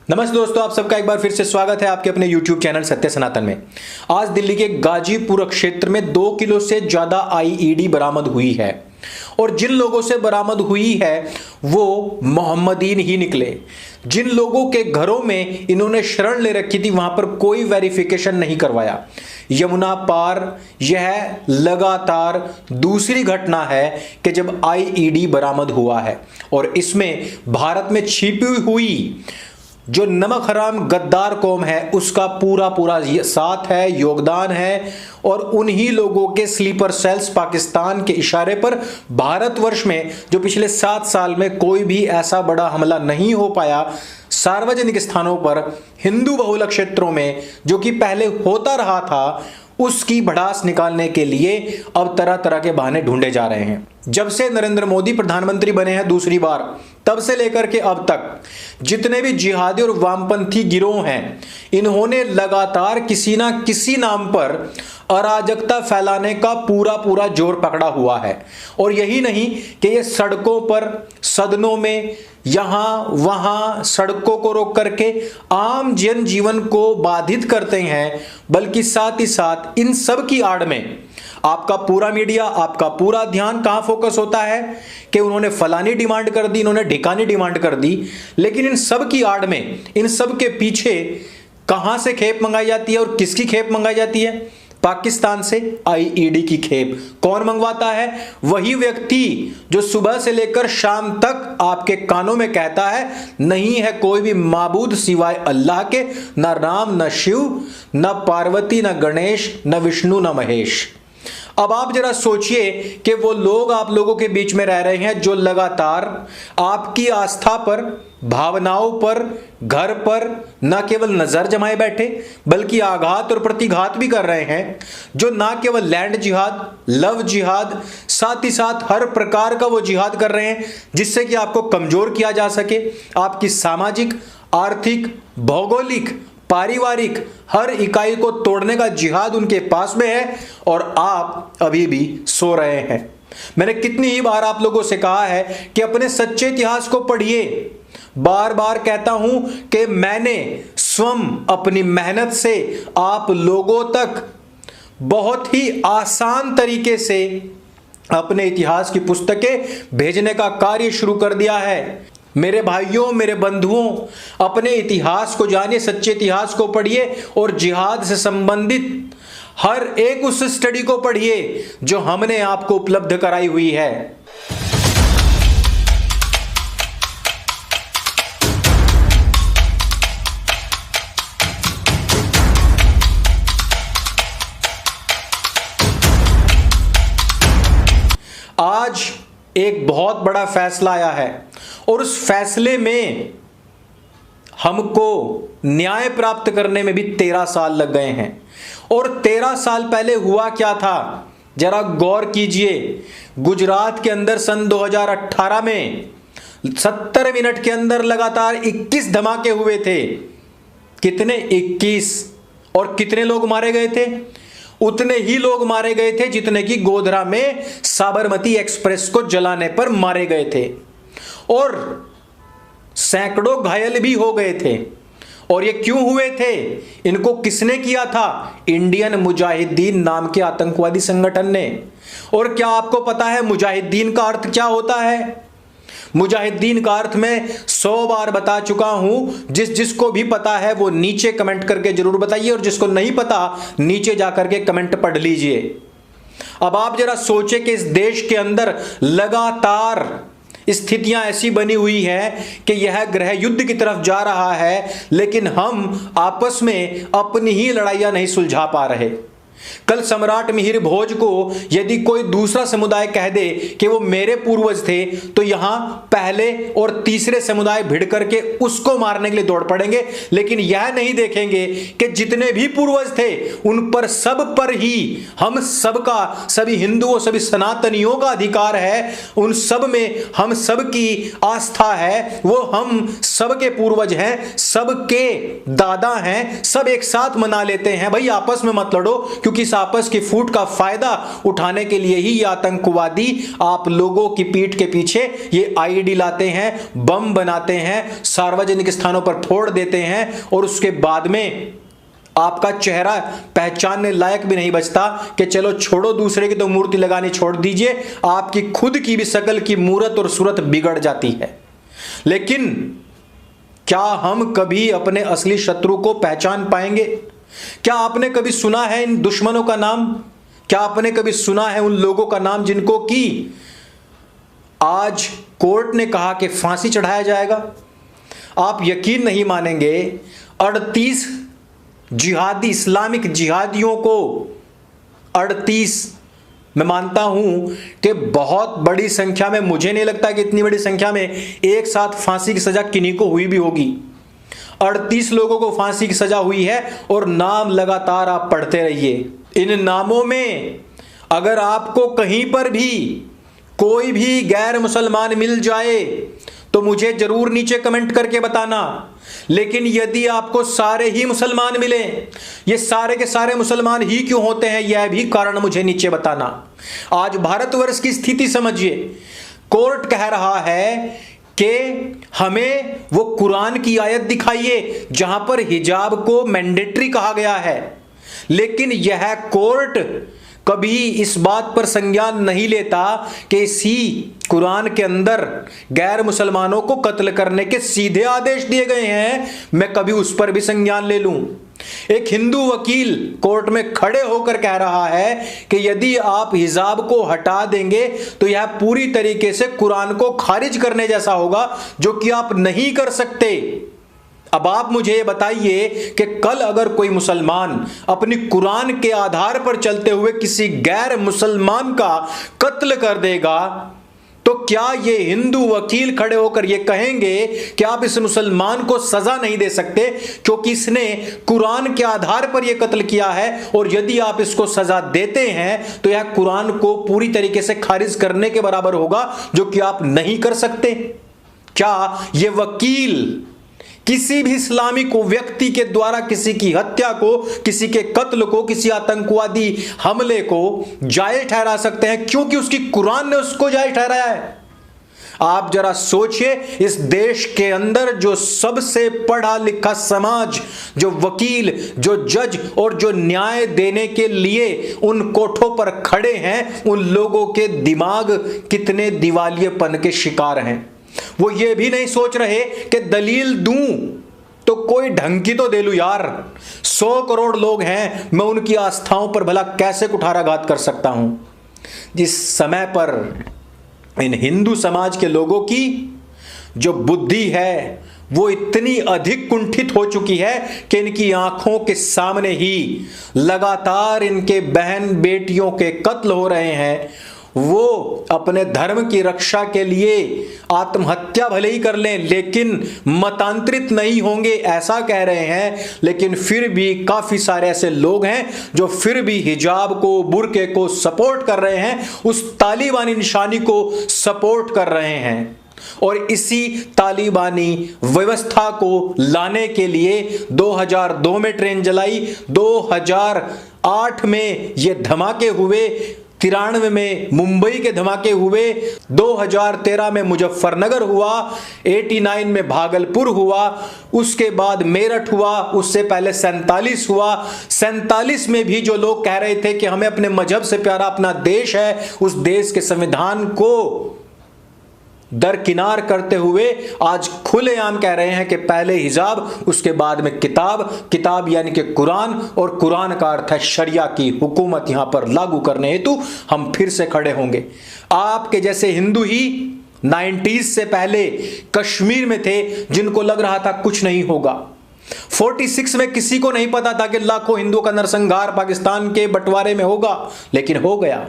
नमस्ते दोस्तों, आप सबका एक बार फिर से स्वागत है आपके अपने YouTube चैनल सत्य सनातन में। आज दिल्ली के गाजीपुर क्षेत्र में 2 किलो से ज्यादा आईईडी बरामद हुई है और जिन लोगों से बरामद हुई है वो मोहम्मदीन ही निकले। जिन लोगों के घरों में इन्होंने शरण ले रखी थी वहां पर कोई वेरिफिकेशन नहीं करवाया। यमुना पार यह लगातार दूसरी घटना है कि जब आईईडी बरामद हुआ है और इसमें भारत में छिपी हुई जो नमक हराम गद्दार कौम है उसका पूरा साथ है, योगदान है। और उन्हीं लोगों के स्लीपर सेल्स पाकिस्तान के इशारे पर भारतवर्ष में जो पिछले 7 साल में कोई भी ऐसा बड़ा हमला नहीं हो पाया सार्वजनिक स्थानों पर हिंदू बहुल क्षेत्रों में, जो कि पहले होता रहा था, उसकी भड़ास निकालने के लिए अब तरह तरह के बहाने ढूंढे जा रहे हैं। जब से नरेंद्र मोदी प्रधानमंत्री बने हैं दूसरी बार, तब से लेकर के अब तक जितने भी जिहादी और वामपंथी गिरोह हैं, इन्होंने लगातार किसी ना किसी नाम पर अराजकता फैलाने का पूरा जोर पकड़ा हुआ है। और यही नहीं कि ये सड़कों पर, सदनों में, यहां वहां सड़कों को रोक करके आम जनजीवन को बाधित करते हैं, बल्कि साथ ही साथ इन सब की आड़ में आपका पूरा मीडिया, आपका पूरा ध्यान कहां फोकस होता है कि उन्होंने फलानी डिमांड कर दी, इन्होंने ढिकानी डिमांड कर दी। लेकिन इन सब की आड़ में, इन सब के पीछे कहां से खेप मंगाई जाती है और किसकी खेप मंगाई जाती है? पाकिस्तान से आईईडी की खेप। कौन मंगवाता है? वही व्यक्ति जो सुबह से लेकर शाम तक आपके कानों में कहता है नहीं है कोई भी माबूद सिवाय अल्लाह के, न राम, न शिव, न पार्वती, न गणेश, न विष्णु, न महेश। अब आप जरा सोचिए कि वो लोग आप लोगों के बीच में रह रहे हैं जो लगातार आपकी आस्था पर, भावनाओं पर, घर पर न केवल नजर जमाए बैठे बल्कि आघात और प्रतिघात भी कर रहे हैं। जो ना केवल लैंड जिहाद, लव जिहाद, साथ ही साथ हर प्रकार का वो जिहाद कर रहे हैं जिससे कि आपको कमजोर किया जा सके। आपकी सामाजिक, आर्थिक, भौगोलिक, पारिवारिक हर इकाई को तोड़ने का जिहाद उनके पास में है और आप अभी भी सो रहे हैं। मैंने कितनी ही बार आप लोगों से कहा है कि अपने सच्चे इतिहास को पढ़िए। बार बार कहता हूं कि मैंने स्वयं अपनी मेहनत से आप लोगों तक बहुत ही आसान तरीके से अपने इतिहास की पुस्तकें भेजने का कार्य शुरू कर दिया है। मेरे भाइयों, मेरे बंधुओं, अपने इतिहास को जानिए, सच्चे इतिहास को पढ़िए और जिहाद से संबंधित हर एक उस स्टडी को पढ़िए जो हमने आपको उपलब्ध कराई हुई है। आज एक बहुत बड़ा फैसला आया है और उस फैसले में हमको न्याय प्राप्त करने में भी 13 साल लग गए हैं। और 13 साल पहले हुआ क्या था जरा गौर कीजिए। गुजरात के अंदर सन 2018 में 70 मिनट के अंदर लगातार 21 धमाके हुए थे। कितने? 21। और कितने लोग मारे गए थे? उतने ही लोग मारे गए थे जितने कि गोधरा में साबरमती एक्सप्रेस को जलाने पर मारे गए थे और सैकड़ों घायल भी हो गए थे। और ये क्यों हुए थे? इनको किसने किया था? इंडियन मुजाहिदीन नाम के आतंकवादी संगठन ने। और क्या आपको पता है मुजाहिदीन का अर्थ क्या होता है? मुजाहिदीन का अर्थ मैं 100 बार बता चुका हूं। जिसको भी पता है वो नीचे कमेंट करके जरूर बताइए और जिसको नहीं पता नीचे जाकर के कमेंट पढ़ लीजिए। अब आप जरा सोचे कि इस देश के अंदर लगातार स्थितियां ऐसी बनी हुई हैं कि यह ग्रह युद्ध की तरफ जा रहा है, लेकिन हम आपस में अपनी ही लड़ाइयां नहीं सुलझा पा रहे। कल सम्राट मिहिर भोज को यदि कोई दूसरा समुदाय कह दे कि वो मेरे पूर्वज थे, तो यहां पहले और तीसरे समुदाय भिड़ करके उसको मारने के लिए दौड़ पड़ेंगे। लेकिन यह नहीं देखेंगे कि जितने भी पूर्वज थे उन पर सब पर ही हम सबका, सभी हिंदुओं, सभी सनातनियों का अधिकार है। उन सब में हम सबकी आस्था है। वो हम सबके पूर्वज हैं, सबके दादा हैं। सब एक साथ मना लेते हैं। भाई आपस में मत लड़ो, क्योंकि क्योंकि इस आपस की फूट का फायदा उठाने के लिए ही ये आतंकवादी आप लोगों की पीठ के पीछे ये आईईडी लाते हैं, बम बनाते हैं, सार्वजनिक स्थानों पर फोड़ देते हैं और उसके बाद में आपका चेहरा पहचानने लायक भी नहीं बचता कि चलो छोड़ो, दूसरे की तो मूर्ति लगानी छोड़ दीजिए, आपकी खुद की भी शकल की मूरत और सूरत बिगड़ जाती है। लेकिन क्या हम कभी अपने असली शत्रु को पहचान पाएंगे? क्या आपने कभी सुना है इन दुश्मनों का नाम? क्या आपने कभी सुना है उन लोगों का नाम जिनको कि आज कोर्ट ने कहा कि फांसी चढ़ाया जाएगा? आप यकीन नहीं मानेंगे, 38 जिहादी, इस्लामिक जिहादियों को 38, मैं मानता हूं कि बहुत बड़ी संख्या में, मुझे नहीं लगता कि इतनी बड़ी संख्या में एक साथ फांसी की सजा किन्हीं को हुई भी होगी। 38 लोगों को फांसी की सजा हुई है और नाम लगातार आप पढ़ते रहिए। इन नामों में अगर आपको कहीं पर भी कोई भी गैर मुसलमान मिल जाए तो मुझे जरूर नीचे कमेंट करके बताना। लेकिन यदि आपको सारे ही मुसलमान मिले, ये सारे के सारे मुसलमान ही क्यों होते हैं, यह भी कारण मुझे नीचे बताना। आज भारतवर्ष की स्थिति समझिए। कोर्ट कह रहा है कि हमें वो कुरान की आयत दिखाइए जहां पर हिजाब को मैंडेटरी कहा गया है, लेकिन यह कोर्ट कभी इस बात पर संज्ञान नहीं लेता कि इसी कुरान के अंदर गैर मुसलमानों को कत्ल करने के सीधे आदेश दिए गए हैं। मैं कभी उस पर भी संज्ञान ले लूं। एक हिंदू वकील कोर्ट में खड़े होकर कह रहा है कि यदि आप हिजाब को हटा देंगे तो यह पूरी तरीके से कुरान को खारिज करने जैसा होगा, जो कि आप नहीं कर सकते। अब आप मुझे बताइए कि कल अगर कोई मुसलमान अपनी कुरान के आधार पर चलते हुए किसी गैर मुसलमान का कत्ल कर देगा तो क्या ये हिंदू वकील खड़े होकर ये कहेंगे कि आप इस मुसलमान को सजा नहीं दे सकते क्योंकि इसने कुरान के आधार पर यह कत्ल किया है, और यदि आप इसको सजा देते हैं तो यह कुरान को पूरी तरीके से खारिज करने के बराबर होगा, जो कि आप नहीं कर सकते? क्या ये वकील किसी भी इस्लामिक व्यक्ति के द्वारा किसी की हत्या को, किसी के कत्ल को, किसी आतंकवादी हमले को जायज ठहरा सकते हैं क्योंकि उसकी कुरान ने उसको जायज ठहराया है? आप जरा सोचिए, इस देश के अंदर जो सबसे पढ़ा लिखा समाज, जो वकील, जो जज और जो न्याय देने के लिए उन कोठों पर खड़े हैं, उन लोगों के दिमाग कितने दिवालियेपन के शिकार हैं। वो ये भी नहीं सोच रहे कि दलील दूं तो कोई ढंग की तो दे लूं यार। 100 करोड़ लोग हैं, मैं उनकी आस्थाओं पर भला कैसे कुठाराघात कर सकता हूं? जिस समय पर इन हिंदू समाज के लोगों की जो बुद्धि है वो इतनी अधिक कुंठित हो चुकी है कि इनकी आंखों के सामने ही लगातार इनके बहन बेटियों के कत्ल हो रहे हैं, वो अपने धर्म की रक्षा के लिए आत्महत्या भले ही कर लें लेकिन मतांतरित नहीं होंगे, ऐसा कह रहे हैं। लेकिन फिर भी काफी सारे ऐसे लोग हैं जो फिर भी हिजाब को, बुर्के को सपोर्ट कर रहे हैं, उस तालिबानी निशानी को सपोर्ट कर रहे हैं। और इसी तालिबानी व्यवस्था को लाने के लिए 2002 में ट्रेन जलाई, 2008 में ये धमाके हुए, 93 में मुंबई के धमाके हुए, 2013 में मुजफ्फरनगर हुआ, 89 में भागलपुर हुआ, उसके बाद मेरठ हुआ, उससे पहले 47 हुआ। 47 में भी जो लोग कह रहे थे कि हमें अपने मजहब से प्यारा अपना देश है, उस देश के संविधान को दरकिनार करते हुए आज खुलेआम कह रहे हैं कि पहले हिजाब, उसके बाद में किताब, किताब यानी कि कुरान, और कुरान का अर्थ है शरिया की हुकूमत यहां पर लागू करने हेतु हम फिर से खड़े होंगे। आपके जैसे हिंदू ही 90s से पहले कश्मीर में थे जिनको लग रहा था कुछ नहीं होगा। 46 में किसी को नहीं पता था कि लाखों हिंदुओं का नरसंहार पाकिस्तान के बंटवारे में होगा, लेकिन हो गया।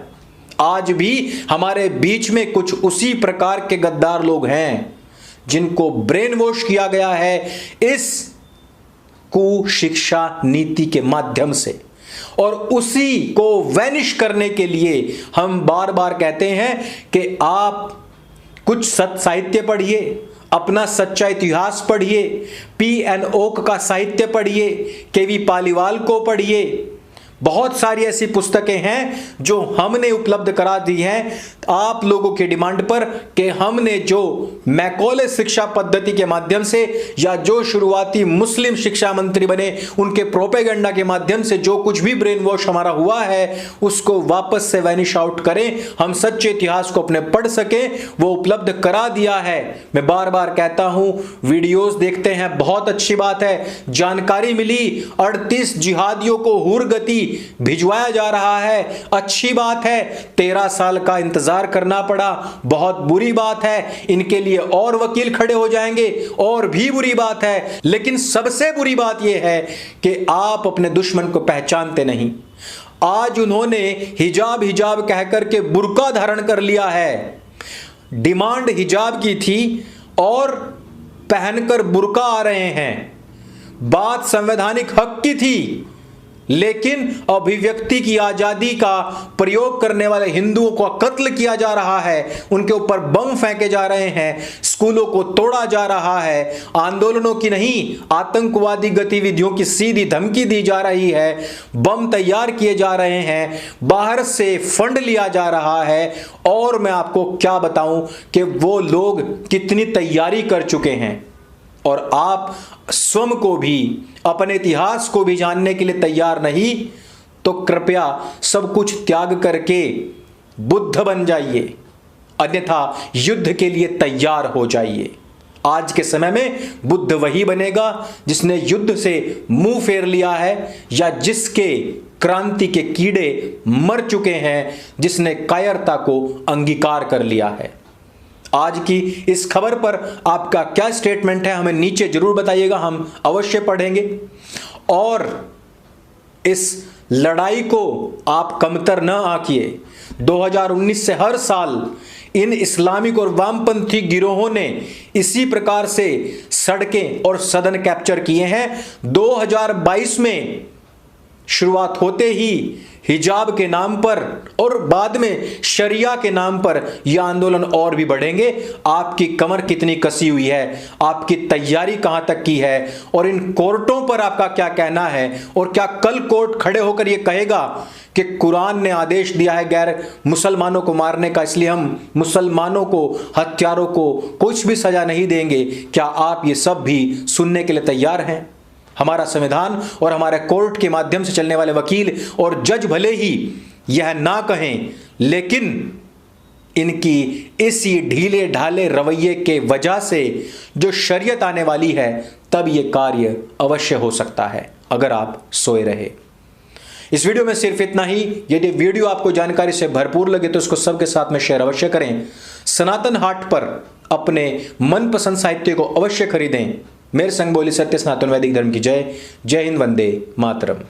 आज भी हमारे बीच में कुछ उसी प्रकार के गद्दार लोग हैं जिनको ब्रेन वॉश किया गया है इस कुशिक्षा नीति के माध्यम से, और उसी को वैनिश करने के लिए हम बार बार कहते हैं कि आप कुछ सत्य साहित्य पढ़िए, अपना सच्चा इतिहास पढ़िए, पी एन ओक का साहित्य पढ़िए, केवी पालीवाल को पढ़िए, बहुत सारी ऐसी पुस्तकें हैं जो हमने उपलब्ध करा दी हैं आप लोगों के डिमांड पर, कि हमने जो मैकॉले शिक्षा पद्धति के माध्यम से या जो शुरुआती मुस्लिम शिक्षा मंत्री बने उनके प्रोपेगेंडा के माध्यम से जो कुछ भी ब्रेन वॉश हमारा हुआ है उसको वापस से वैनिश आउट करें, हम सच्चे इतिहास को अपने पढ़ सकें, वो उपलब्ध करा दिया है। मैं बार बार कहता हूं, वीडियोस देखते हैं, बहुत अच्छी बात है, जानकारी मिली, 38 जिहादियों को हुरगति भिजवाया जा रहा है, अच्छी बात है। 13 साल का इंतजार करना पड़ा, बहुत बुरी बात है। इनके लिए और वकील खड़े हो जाएंगे, और भी बुरी बात है। लेकिन सबसे बुरी बात यह है कि आप अपने दुश्मन को पहचानते नहीं। आज उन्होंने हिजाब हिजाब कहकर के बुर्का धारण कर लिया है। डिमांड हिजाब की थी और पहनकर बुर्का आ रहे हैं। बात संवैधानिक हक की थी, लेकिन अभिव्यक्ति की आजादी का प्रयोग करने वाले हिंदुओं को कत्ल किया जा रहा है, उनके ऊपर बम फेंके जा रहे हैं, स्कूलों को तोड़ा जा रहा है, आंदोलनों की नहीं आतंकवादी गतिविधियों की सीधी धमकी दी जा रही है, बम तैयार किए जा रहे हैं, बाहर से फंड लिया जा रहा है। और मैं आपको क्या बताऊं कि वो लोग कितनी तैयारी कर चुके हैं, और आप स्वयं को भी, अपने इतिहास को भी जानने के लिए तैयार नहीं, तो कृपया सब कुछ त्याग करके बुद्ध बन जाइए, अन्यथा युद्ध के लिए तैयार हो जाइए। आज के समय में बुद्ध वही बनेगा जिसने युद्ध से मुंह फेर लिया है, या जिसके क्रांति के कीड़े मर चुके हैं, जिसने कायरता को अंगीकार कर लिया है। आज की इस खबर पर आपका क्या स्टेटमेंट है, हमें नीचे जरूर बताइएगा, हम अवश्य पढ़ेंगे। और इस लड़ाई को आप कमतर न आंकिए। 2019 से हर साल इन इस्लामिक और वामपंथी गिरोहों ने इसी प्रकार से सड़कें और सदन कैप्चर किए हैं। 2022 में शुरुआत होते ही हिजाब के नाम पर और बाद में शरिया के नाम पर यह आंदोलन और भी बढ़ेंगे। आपकी कमर कितनी कसी हुई है, आपकी तैयारी कहां तक की है, और इन कोर्टों पर आपका क्या कहना है? और क्या कल कोर्ट खड़े होकर यह कहेगा कि कुरान ने आदेश दिया है गैर मुसलमानों को मारने का, इसलिए हम मुसलमानों को, हत्यारों को कुछ भी सजा नहीं देंगे? क्या आप ये सब भी सुनने के लिए तैयार हैं? हमारा संविधान और हमारे कोर्ट के माध्यम से चलने वाले वकील और जज भले ही यह ना कहें, लेकिन इनकी इसी ढीले ढाले रवैये के वजह से जो शरीयत आने वाली है, तब यह कार्य अवश्य हो सकता है अगर आप सोए रहे। इस वीडियो में सिर्फ इतना ही। यदि वीडियो आपको जानकारी से भरपूर लगे तो इसको सबके साथ में शेयर अवश्य करें। सनातन हाट पर अपने मनपसंद साहित्य को अवश्य खरीदें। मेरे संग बोली सत्य सनातन वैदिक धर्म की जय। जय हिंद, वंदे मातरम।